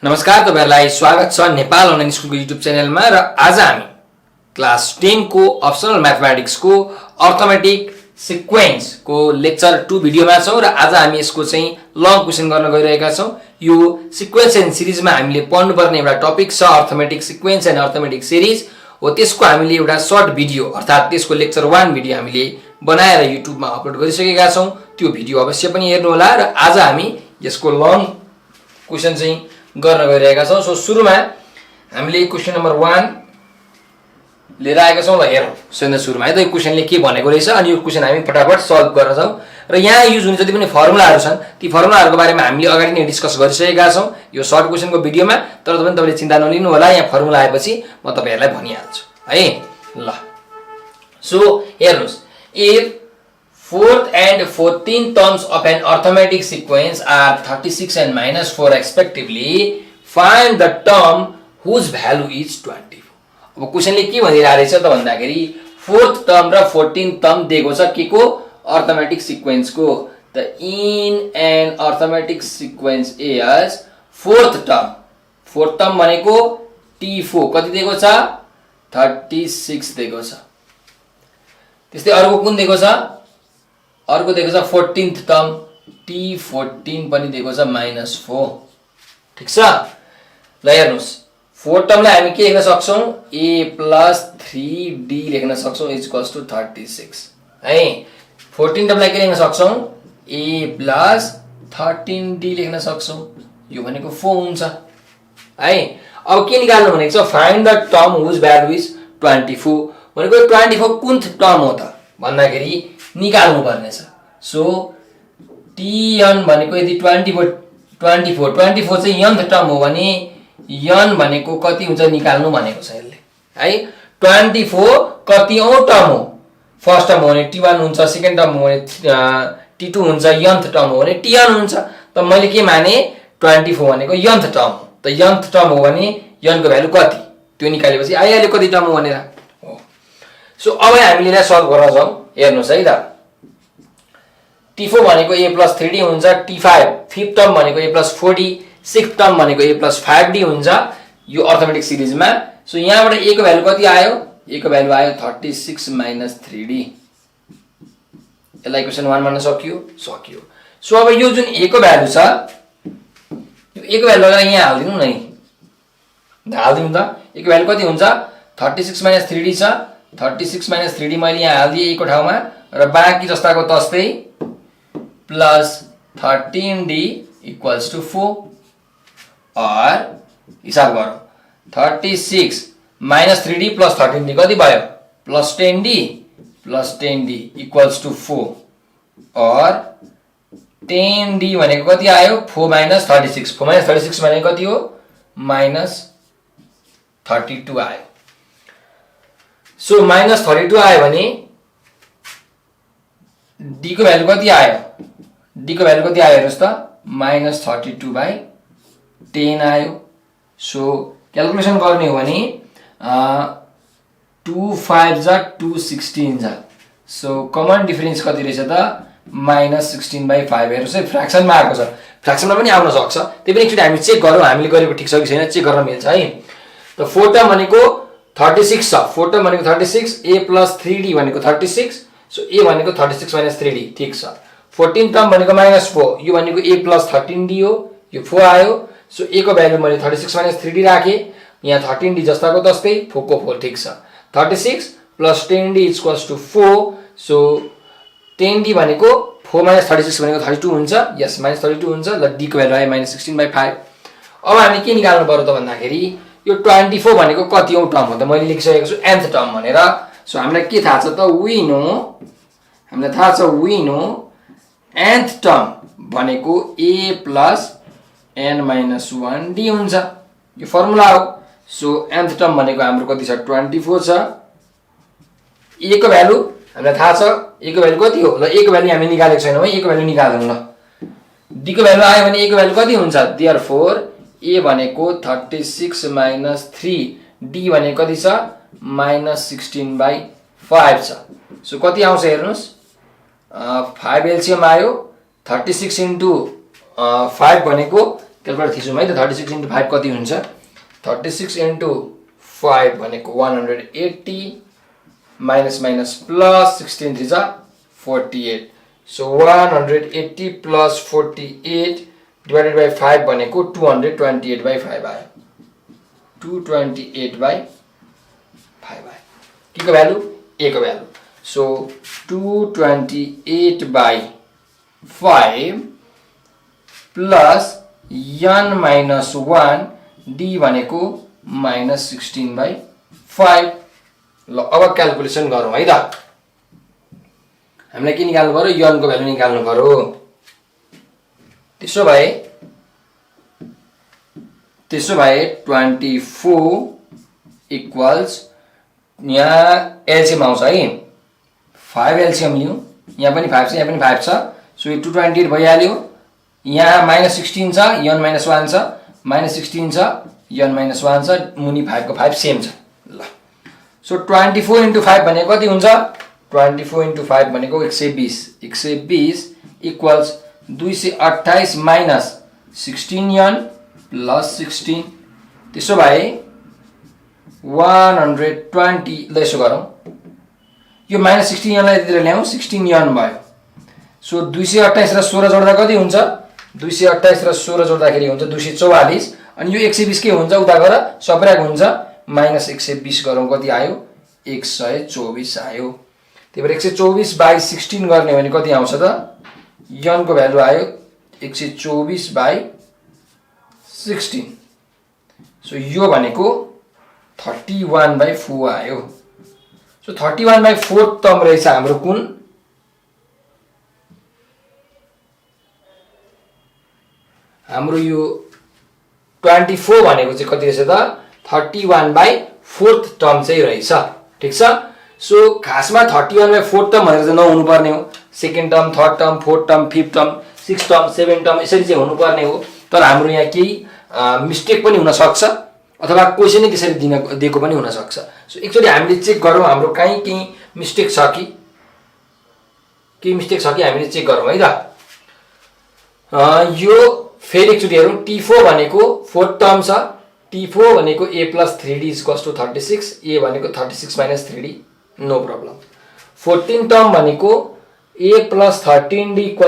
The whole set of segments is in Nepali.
नमस्कार, तपाईहरुलाई स्वागत छ नेपाल अनलाइन स्कुलको युट्युब च्यानलमा र आज हामी क्लास 10 को अप्सनल म्याथमेटिक्स को अर्थमेटिक सिक्वेन्स को लेक्चर 2 भिडियोमा छौं र आज हामी यसको चाहिँ लङ क्वेशन गर्न गइरहेका छौं। यो सिक्वेन्स एन्ड सिरिजमा हामीले पढ्नुपर्ने एउटा टपिक छ arithmetic sequence and arithmetic series हो। त्यसको हामीले एउटा सर्ट भिडियो अर्थात त्यसको लेक्चर 1 भिडियो हामीले बनाएर युट्युबमा अपलोड गरिसकेका छौं। त्यो भिडियो अवश्य पनि हेर्नु होला र आज हामी यसको लङ क्वेशन चाहिँ गर्न गइरहेका छौं। सो सुरुमा हामीले क्वेशन नम्बर 1 लिएर आएका छौं। ल हेरौं सबैभन्दा सुरुमा है त यो क्वेशनले के भनेको रहेछ अनि यो क्वेशन हामी फटाफट सल्भ गर्न जाउँ। र यहाँ युज हुने जति पनि फर्मुलाहरु छन् ती फर्मुलाहरुको बारेमा हामीले अगाडि नै डिस्कस गरिसकेका छौं यो सर्ट क्वेशनको भिडियोमा। तर तपाईले चिन्ता नलिनु होला, यहाँ फर्मुला आएपछि म तपाईहरुलाई भनिहाल्छु है। ल सो हेर्नुस्, if fourth and 14th terms of an arithmetic sequence are 36 and -4 respectively, find the term whose value is 24. अब क्वेशनले के भनिरहेको रहेछ त भन्दाखेरि फोर्थ टर्म र 14th टर्म दिएको छ के को अर्थमेटिक सिक्वेन्स को। त in an arithmetic sequence is fourth term भनेको t4 कति दिएको छ 36 दिएको छ। त्यस्तै अर्को कुन दिएको छ, अर्को दिएको छ 14th टर्म t14 पनि दिएको छ -4। ठीक छ। ल हेर्नुस्, फोर्थ टर्मलाई हामी के लेख्न सक्छौं a + 3d लेख्न सक्छौं = 36 है। 14 टर्मलाई के लेख्न सक्छौं a + 13d लेख्न सक्छौं, यो भनेको 4 हुन्छ है। अब के निकाल्नु भनेको छ find the term whose value is 24 भनेको 24 कुन टर्म हो त भन्दाखेरि निकाल्नु पर्ने छ। सो tn भनेको यदि 24 चाहिँ nth टर्म हो भने n भनेको कति हुन्छ निकाल्नु भनेको छ यसले है। 24 कति औं टर्म हो, फर्स्ट टर्म हो भने t1 हुन्छ, सेकेन्ड टर्म हो भने t2 हुन्छ, nth टर्म हो भने tn हुन्छ। त मैले के माने 24 भनेको nth टर्म हो। त nth टर्म हो भने n को भ्यालु कति त्यो निकालेपछि आइहाल्यो कति टर्म हो भनेर हो। सो अब हामीले यसलाई सल्भ गर्न जाउँ। हेर्नुस् है त t4 भनेको a + 3d हुन्छ, t5 फिफ्थ टर्म भनेको a + 4d, सिक्स्थ टर्म भनेको a + 5d हुन्छ यो अर्थमेटिक सिरिजमा। सो यहाँबाट a को भ्यालु कति आयो, a को भ्यालु आयो 36 - 3d। यसलाई क्वेशन 1 भन्न सकियो। सो अब यो जुन a को भ्यालु छ यो a को भ्यालु लगाएर यहाँ हाल्दिनु नै, हाल्दिनु त a को भ्यालु कति हुन्छ 36 - 3d छ। 36 - 3d मैले यहाँ हाल्दिए a को ठाउँमा र बाँकी जस्ताको तस्तै प्लस 13d = 4 और हिसाब गरौँ 36 - 3d + 13d कति भयो +10d = 4 और 10d भनेको कति आयो 4 - 36 4 - 36 भनेको कति हो -32 आयो। सो -32 आयो भने d को भ्यालु कति आयो, d को भ्यालु कति आयो हेर्नुस् त -32/10 आयो। सो क्याल्कुलेसन गर्ने हो भने 2 5 जा 216 जा। सो कमन डिफरेन्स कति रहेछ त -16/5। हेर्नुस् है फ्र्याक्सनमा आएको छ, फ्र्याक्सनमा पनि आउन सक्छ, त्यही पनि एकचोटी हामी चेक गरौँ हामीले गरेको ठिक छ कि छैन चेक गर्न मिल्छ है। त फोर्थ टर्म भनेको 36 छ, फोर्थ टर्म भनेको 36, a + 3d भनेको 36। सो a भनेको 36 - 3d ठीक छ। 14 टर्म भनेको -4 यो भनेको a + 13d हो, यो 4 आयो। सो a को भ्यालु मैले 36 - 3d राखे, यहाँ 13d जस्ताको तस्तै 4 को 4 ठीक छ। 36 + 10d = 4। सो 10d भनेको 4 - 36 भनेको 32 हुन्छ, यस -32 हुन्छ। ल d को भ्यालु आयो -16/5। अब हामी के निकाल्नु पर्यो त भन्दाखेरि यो 24 भनेको कति औं टर्म हो त मैले लेखिसकेको छु nth टर्म भनेर। सो हामीलाई के थाहा छ त हामीलाई थाहा छ nth टर्म भनेको a + n - 1d हुन्छ, यो फर्मुला हो। सो nth टर्म भनेको हाम्रो कति छ 24 छ। a को भ्यालु हामीलाई थाहा छ, a को भ्यालु कति हो, ल a को भ्यालु हामी निकालेको छैनौँ है, a को भ्यालु निकालौँ। ल d को भ्यालु आयो भने a को भ्यालु कति हुन्छ, देयरफोर a भनेको 36 - 3, d भनेको कति छ -16/5 छ। सो कति आउँछ हेर्नुस् 5 एलसीएम आयो 36 * 5 भनेको क्याल्कुलेटर थिचौँ है त 36 × 5 कति हुन्छ 36 × 5 भनेको 180 माइनस माइनस प्लस 16 3 जा 48 सो 180 प्लस 48 डिवाइडेड बाइ 5 भनेको 228/5 आयो 228/5 आयो के को भ्यालु a को value so 228/5 plus n minus 1 d भनेको minus 16/5 ल अब क्याल्कुलेसन गरौँ है त हामीलाई के निकाल्नु पर्यो n को भ्यालु निकाल्नु पर्यो त्यसो भए 24 इक्वल्स यहाँ एलसीएम आउँछ है 5 एलसीएम लियौं यहाँ पनि 5 छ यहाँ पनि 5 छ सो यो 228 भइहाल्यो यहाँ -16 छ n - 1 छ -16 छ n - 1 छ मुनि 5 को 5 सेम छ ल सो 24 × 5 भनेको कति हुन्छ 24 × 5 भनेको 120 इक्वल्स 228 माइनस 16n प्लस 16 त्यसो भए 120 ल यसो गरौँ यो -16n लाई यतिर ल्याउँ 16n भयो सो 228 र 16 जोड्दा कति हुन्छ 228 र 16 जोड्दाखेरि हुन्छ 244 अनि यो 120 के हुन्छ उता गएर सब्ट्र्याक्ट हुन्छ -120 गरौँ कति आयो 124 आयो त्यही भएर 124/16 गर्ने भने कति आउँछ त n को भ्यालु आयो 124/16 सो यो भनेको 31/4 आयो सो 31/4 टर्म रहेछ हाम्रो कुन हाम्रो यो 24 भनेको चाहिँ कति रहेछ त 31/4 टर्म चाहिँ रहेछ ठीक छ सो खासमा 31/4 टर्म भनेर चाहिँ नहुनु पर्ने हो second term third term fourth term fifth term sixth term seventh term यसरी चाहिँ हुनु पर्ने हो तर हाम्रो यहाँ केही मिस्टेक पनि हुन सक्छ अथवा क्वेशनै त्यसरी दिएको पनि हुन सक्छ सो एकचोटी हामीले चेक गरौँ हाम्रो कहीँ केही मिस्टेक छ कि हामीले चेक गरौँ है त यो फेरि एकचोटी हेरौँ t4 भनेको फोर्थ टर्म छ t4 भनेको a + 3d = 36 a भनेको 36 - 3d नो प्रब्लम 14 टर्म भनेको a + 13d =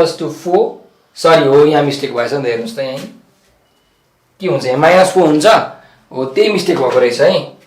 4 सरी हो यहाँ मिस्टेक भएछ नि त हेर्नुस् त यहाँ के हुन्छ यहाँ -4 हुन्छ हो त्यही मिस्टेक भएको रहेछ है